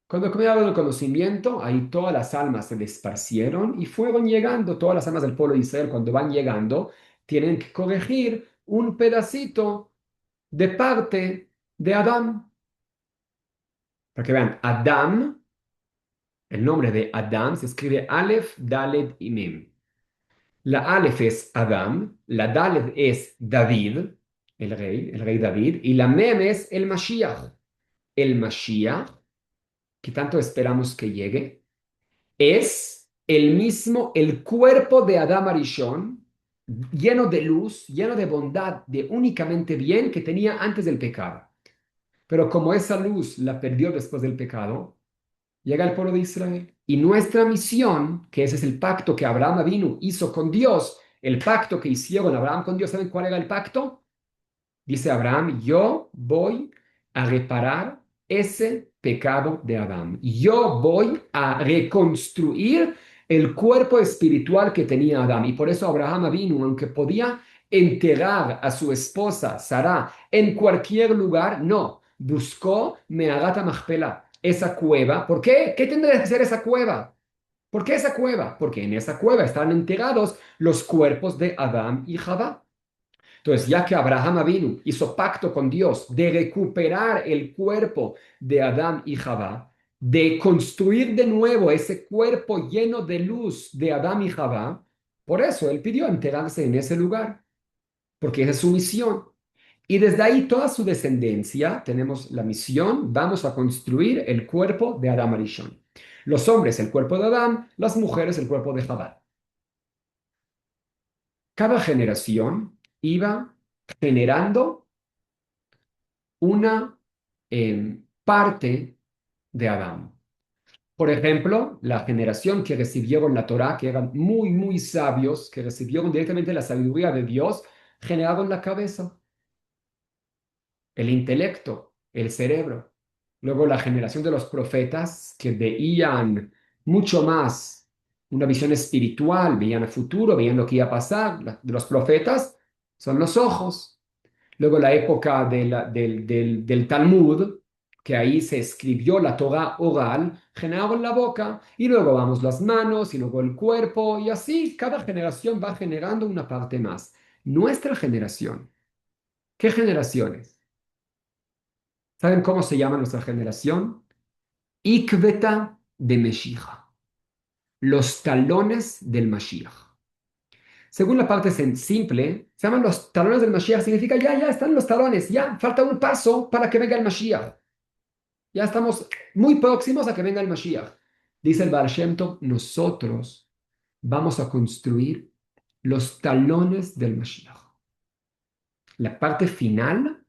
Speaker 2: Cuando comenzaba el conocimiento, ahí todas las almas se esparcieron y fueron llegando. Todas las almas del pueblo de Israel, cuando van llegando, tienen que corregir un pedacito de parte de Adán. Para que vean, Adam. El nombre de Adam se escribe Aleph, Daled y Mem. La Aleph es Adam, la Daled es David, el rey David, y la Mem es el Mashiach. El Mashiach, que tanto esperamos que llegue, es el mismo, el cuerpo de Adam Arishon, lleno de luz, lleno de bondad, de únicamente bien que tenía antes del pecado. Pero como esa luz la perdió después del pecado, llega el pueblo de Israel. Y nuestra misión, que ese es el pacto que Abraham Avinu hizo con Dios, El pacto que hicieron Abraham con Dios, ¿saben cuál era el pacto? Dice Abraham, yo voy a reparar ese pecado de Adán. Yo voy a reconstruir el cuerpo espiritual que tenía Adán. Y por eso Abraham vino, aunque podía enterrar a su esposa Sara en cualquier lugar, no, buscó Meharat Machpelah, esa cueva. ¿Por qué? ¿Qué tendría que ser esa cueva? ¿Por qué esa cueva? Porque en esa cueva están enterrados los cuerpos de Adán y Jabá. Entonces, ya que Abraham vino, hizo pacto con Dios de recuperar el cuerpo de Adán y Jabá, de construir de nuevo ese cuerpo lleno de luz de Adán y Jabá, por eso él pidió enterrarse en ese lugar, porque esa es su misión. Y desde ahí toda su descendencia, tenemos la misión, vamos a construir el cuerpo de Adán Arishon. Los hombres el cuerpo de Adán, las mujeres el cuerpo de Jabá. Cada generación iba generando una parte de Adán. Por ejemplo, la generación que recibieron la Torá, que eran muy, muy sabios, que recibieron directamente la sabiduría de Dios, generaron la cabeza, el intelecto, el cerebro. Luego la generación de los profetas, que veían mucho más una visión espiritual, veían el futuro, veían lo que iba a pasar. De los profetas son los ojos. Luego la época del Talmud, que ahí se escribió la Torah oral, generaron la boca, y luego vamos las manos, y luego el cuerpo, y así cada generación va generando una parte más. Nuestra generación, ¿qué generaciones? ¿Saben cómo se llama nuestra generación? Ikveta de Meshiach, los talones del Mashiach. Según la parte simple, se llaman los talones del Mashiach, significa ya están los talones, ya falta un paso para que venga el Mashiach. Ya estamos muy próximos a que venga el Mashiach. Dice el Baal Shem Tov, nosotros vamos a construir los talones del Mashiach. La parte final,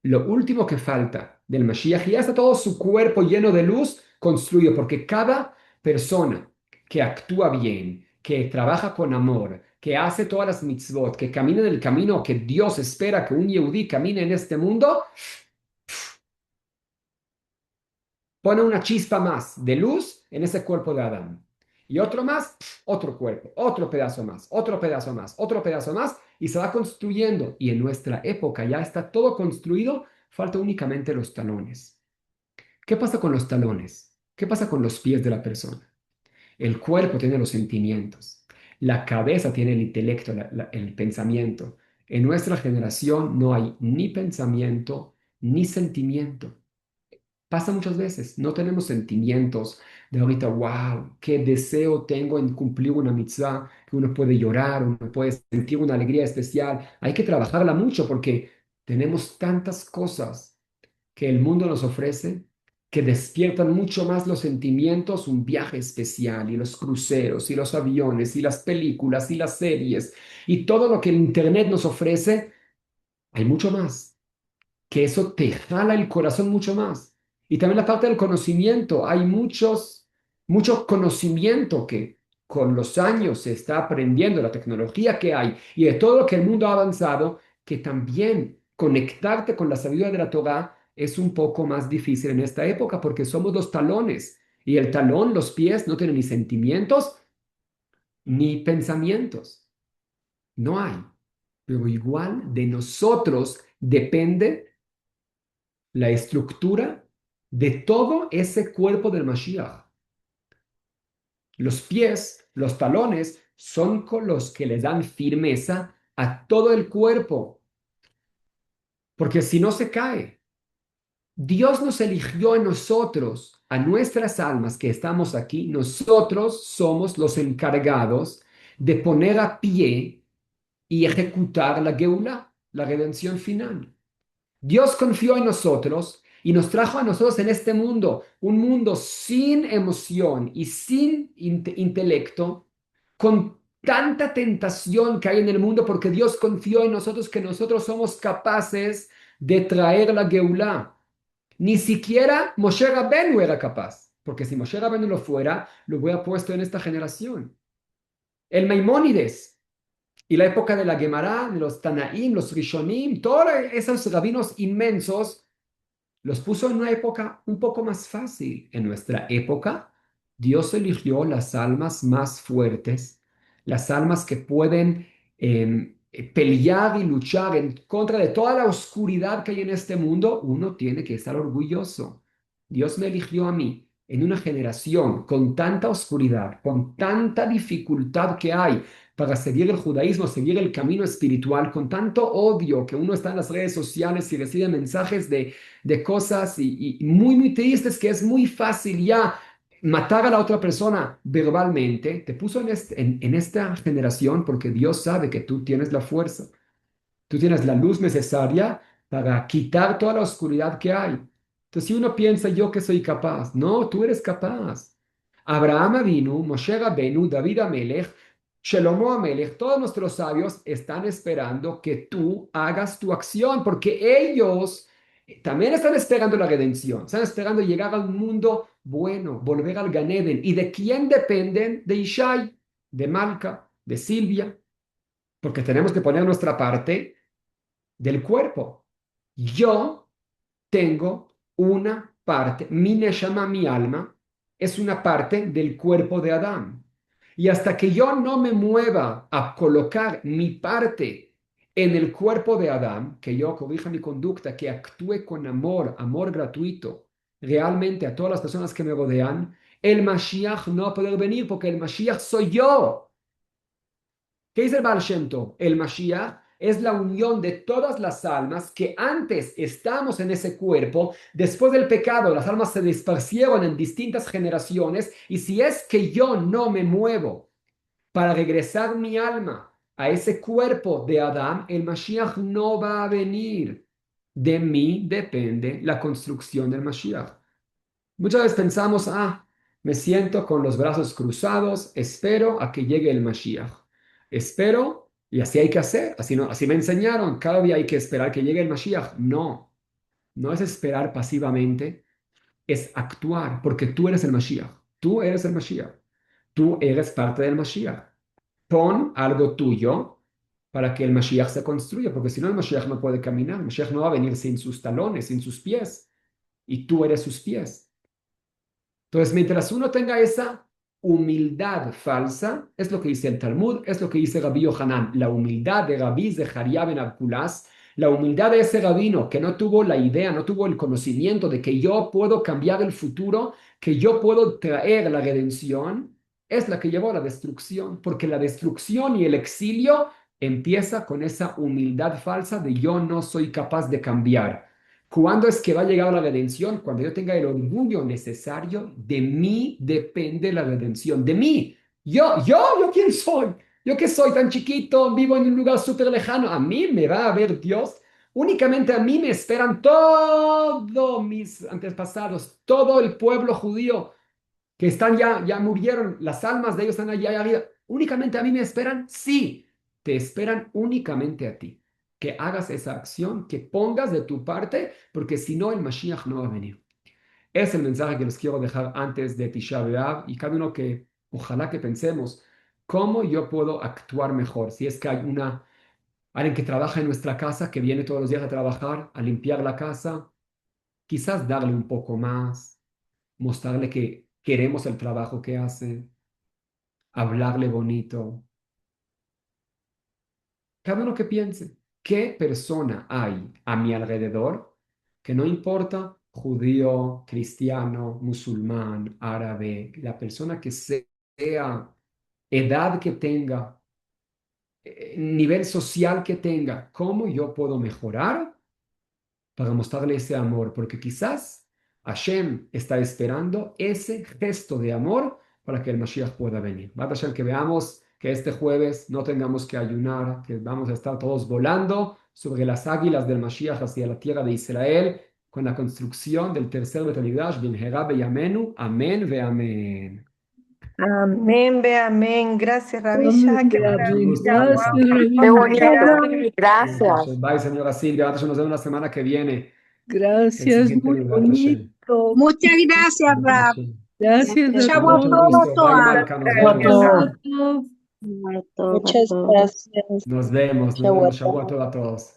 Speaker 2: lo último que falta del Mashiach, ya está todo su cuerpo lleno de luz construido, porque cada persona que actúa bien, que trabaja con amor, que hace todas las mitzvot, que camina en el camino que Dios espera que un yehudí camine en este mundo, pone una chispa más de luz en ese cuerpo de Adán. Y otro más, otro cuerpo, otro pedazo más, otro pedazo más, otro pedazo más, y se va construyendo. Y en nuestra época ya está todo construido, falta únicamente los talones. ¿Qué pasa con los talones? ¿Qué pasa con los pies de la persona? El cuerpo tiene los sentimientos, la cabeza tiene el intelecto, el pensamiento. En nuestra generación no hay ni pensamiento ni sentimiento. Pasa muchas veces, no tenemos sentimientos de ahorita, wow, qué deseo tengo en cumplir una mitzvah, que uno puede llorar, uno puede sentir una alegría especial. Hay que trabajarla mucho porque tenemos tantas cosas que el mundo nos ofrece que despiertan mucho más los sentimientos, un viaje especial y los cruceros y los aviones y las películas y las series y todo lo que el Internet nos ofrece, hay mucho más que eso te jala el corazón mucho más. Y también la parte del conocimiento. Hay mucho conocimiento que con los años se está aprendiendo, la tecnología que hay y de todo lo que el mundo ha avanzado, que también conectarte con la sabiduría de la Torah es un poco más difícil en esta época porque somos los talones. Y el talón, los pies, no tienen ni sentimientos ni pensamientos. No hay. Pero igual de nosotros depende la estructura de todo ese cuerpo del Mashiach. Los pies, los talones, son con los que le dan firmeza a todo el cuerpo, porque si no se cae. Dios nos eligió a nosotros, a nuestras almas que estamos aquí, nosotros somos los encargados de poner a pie y ejecutar la Geula, la redención final. Dios confió en nosotros y nos trajo a nosotros en este mundo, un mundo sin emoción y sin intelecto, con tanta tentación que hay en el mundo, porque Dios confió en nosotros que nosotros somos capaces de traer la Geulá. Ni siquiera Moshe Rabbeinu era capaz, porque si Moshe Rabbeinu lo fuera, lo hubiera puesto en esta generación. El Maimónides, Y la época de la Gemara, de los Tanaim, los Rishonim, todos esos rabinos inmensos, los puso en una época un poco más fácil. En nuestra época, Dios eligió las almas más fuertes, las almas que pueden pelear y luchar en contra de toda la oscuridad que hay en este mundo. Uno tiene que estar orgulloso. Dios me eligió a mí en una generación con tanta oscuridad, con tanta dificultad que hay para seguir el judaísmo, seguir el camino espiritual, con tanto odio que uno está en las redes sociales y recibe mensajes de cosas y muy, muy tristes, que es muy fácil ya matar a la otra persona verbalmente. Te puso en esta generación porque Dios sabe que tú tienes la fuerza, tú tienes la luz necesaria para quitar toda la oscuridad que hay. Entonces, si uno piensa, yo que soy capaz, no, tú eres capaz. Abraham Avinu, Moshe Rabbeinu, David Amelech, Shelomo Amelech, todos nuestros sabios están esperando que tú hagas tu acción, porque ellos también están esperando la redención, están esperando llegar al mundo bueno, volver al Gan Eden. ¿Y de quién dependen? De Ishai, de Malca, de Silvia, porque tenemos que poner nuestra parte del cuerpo. Yo tengo una parte, mi neshama, mi alma, es una parte del cuerpo de Adán. Y hasta que yo no me mueva a colocar mi parte en el cuerpo de Adán, que yo corrija mi conducta, que actúe con amor, amor gratuito, realmente a todas las personas que me rodean, el Mashiach no va a poder venir porque el Mashiach soy yo. ¿Qué dice el Baal Shem Tov? El Mashiach es la unión de todas las almas que antes estamos en ese cuerpo, después del pecado las almas se dispersieron en distintas generaciones y si es que yo no me muevo para regresar mi alma a ese cuerpo de Adán, el Mashiach no va a venir. De mí depende la construcción del Mashiach. Muchas veces pensamos, me siento con los brazos cruzados, espero a que llegue el Mashiach. Espero y así hay que hacer, así, no, así me enseñaron, cada día hay que esperar que llegue el Mashiach. No, no es esperar pasivamente, es actuar, porque tú eres el Mashiach, tú eres el Mashiach, tú eres parte del Mashiach. Pon algo tuyo para que el Mashiach se construya, porque si no el Mashiach no puede caminar, el Mashiach no va a venir sin sus talones, sin sus pies, y tú eres sus pies. Entonces, mientras uno tenga esa humildad falsa, es lo que dice el Talmud, es lo que dice Rabbi Yohanan, la humildad de Rabbi Zeharia ben Abkulas, la humildad de ese rabino que no tuvo la idea, no tuvo el conocimiento de que yo puedo cambiar el futuro, que yo puedo traer la redención, es la que llevó a la destrucción, porque la destrucción y el exilio empieza con esa humildad falsa de yo no soy capaz de cambiar. ¿Cuándo es que va a llegar la redención? Cuando yo tenga el orgullo necesario, de mí depende la redención, de mí. Yo, ¿quién soy? Yo que soy tan chiquito, vivo en un lugar súper lejano, a mí me va a ver Dios. Únicamente a mí me esperan todos mis antepasados, todo el pueblo judío que están ya murieron, las almas de ellos están allá arriba. ¿Únicamente a mí me esperan? Sí, te esperan únicamente a ti. Que hagas esa acción, que pongas de tu parte, porque si no, el Mashiach no va a venir. Es el mensaje que les quiero dejar antes de Tisha B'Av y cada uno que, ojalá que pensemos, ¿cómo yo puedo actuar mejor? Si es que hay alguien que trabaja en nuestra casa, que viene todos los días a trabajar, a limpiar la casa, quizás darle un poco más, mostrarle que queremos el trabajo que hace, hablarle bonito. Cada uno que piense, ¿qué persona hay a mi alrededor que no importa judío, cristiano, musulmán, árabe, la persona que sea, edad que tenga, nivel social que tenga, cómo yo puedo mejorar para mostrarle ese amor? Porque quizás Hashem está esperando ese gesto de amor para que el Mashiach pueda venir. Va a pasar que veamos que este jueves no tengamos que ayunar, que vamos a estar todos volando sobre las águilas del Mashiach hacia la tierra de Israel con la construcción del tercer Betamigdash, Bimherá beyamenu, amén ve amén.
Speaker 3: Amén, ve amén. Gracias,
Speaker 4: Amén,
Speaker 3: Rabilla. Qué
Speaker 2: Mucho
Speaker 4: amén.
Speaker 2: gusto,
Speaker 3: maravilla.
Speaker 4: Gracias,
Speaker 3: Wow.
Speaker 1: Qué
Speaker 4: Rabino.
Speaker 1: bonito.
Speaker 2: Hashem.
Speaker 1: Gracias.
Speaker 2: Bye, señora Silvia. Nos vemos la semana que viene. El
Speaker 4: Gracias,
Speaker 2: siguiente
Speaker 4: muy
Speaker 2: Bezrat Hashem.
Speaker 4: bonito.
Speaker 5: Muchas gracias, Rab.
Speaker 4: Gracias a
Speaker 2: Con
Speaker 3: Gracias.
Speaker 5: Chavo
Speaker 2: mucho
Speaker 4: todos.
Speaker 2: gusto. Bye,
Speaker 5: Toa.
Speaker 2: Malca. Nos
Speaker 1: Foto.
Speaker 2: vemos.
Speaker 4: Shabbat tov. Muerto,
Speaker 5: Muchas
Speaker 4: muerto.
Speaker 5: gracias.
Speaker 2: Nos vemos
Speaker 5: Shavuot.
Speaker 2: Shabbat a todos.